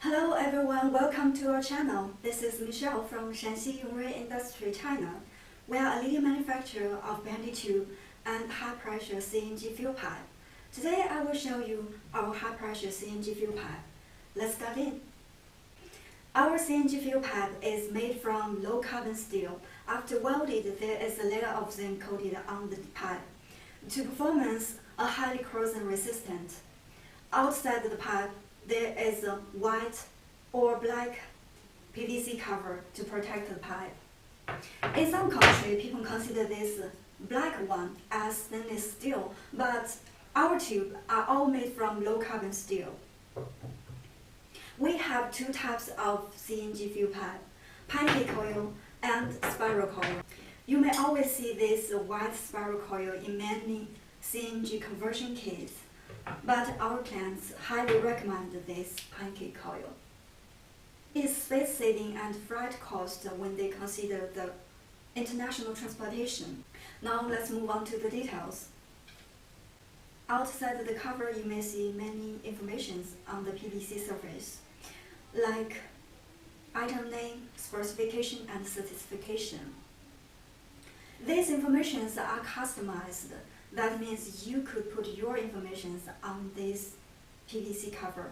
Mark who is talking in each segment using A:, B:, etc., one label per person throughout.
A: Hello everyone, welcome to our channel. This is Michelle from Shanxi Yonghui Industry, China. We are a leading manufacturer of bendy tube and high-pressure CNG fuel pipe. Today I will show you our high-pressure CNG fuel pipe. Let's dive in. Our CNG fuel pipe is made from low-carbon steel. After welded, there is a layer of zinc coated on the pipe. To performance, a highly corrosion resistant. Outside the pipe, there is a white or black PVC cover to protect the pipe. In some countries, people consider this black one as stainless steel, but our tubes are all made from low-carbon steel. We have two types of CNG fuel pipe, Pancake coil and spiral coil. You may always see this white spiral coil in many CNG conversion kits, but our clients highly recommend this Pancake coil. It's space-saving and freight cost when they consider the international transportation. Now let's move on to the details. Outside the cover, you may see many informations on the PVC surface, like item name, specification, and certification. These informations are customized. That means you could put your information on this PVC cover.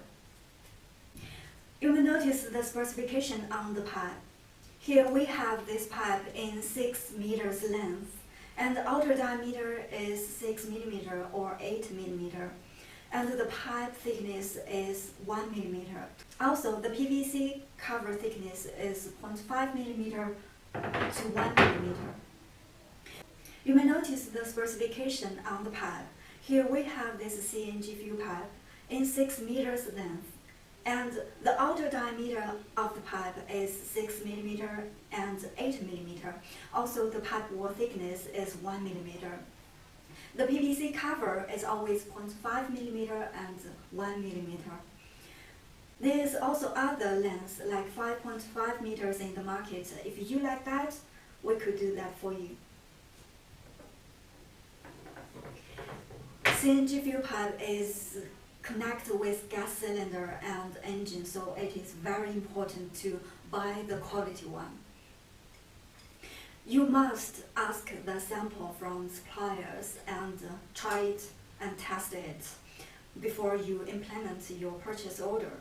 A: You will notice the specification on the pipe. Here we have this pipe in 6 meters length, and the outer diameter is 6 millimeter or 8 millimeter, and the pipe thickness is 1 millimeter. Also, the PVC cover thickness is 0.5 millimeter to 1 millimeter. You may notice the specification on the pipe. Here we have this CNG fuel pipe in 6 meters length, and the outer diameter of the pipe is 6 millimeter and 8 millimeter. Also, the pipe wall thickness is 1 millimeter. The PVC cover is always 0.5 millimeter and 1 millimeter. There is also other lengths like 5.5 meters in the market. If you like that, we could do that for you. CNG fuel pipe is connected with gas cylinder and engine, so it is very important to buy the quality one. You must ask the sample from suppliers and try it and test it before you implement your purchase order.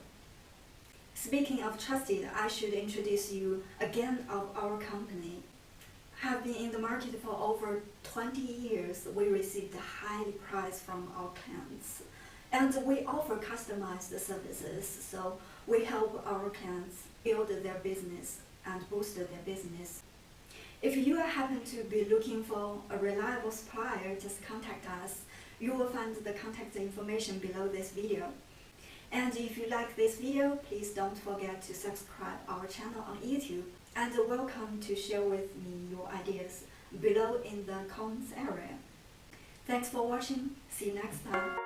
A: Speaking of trusted, I should introduce you again of our company. Have been in the market for over 20 years. We received a high price from our clients, and we offer customized services, so we help our clients build their business and boost their business. If you happen to be looking for a reliable supplier, just contact us. You will find the contact information below this video. And if you like this video, please don't forget to subscribe our channel on YouTube, and welcome to share with me your ideas below in the comments area. Thanks for watching. See you next time.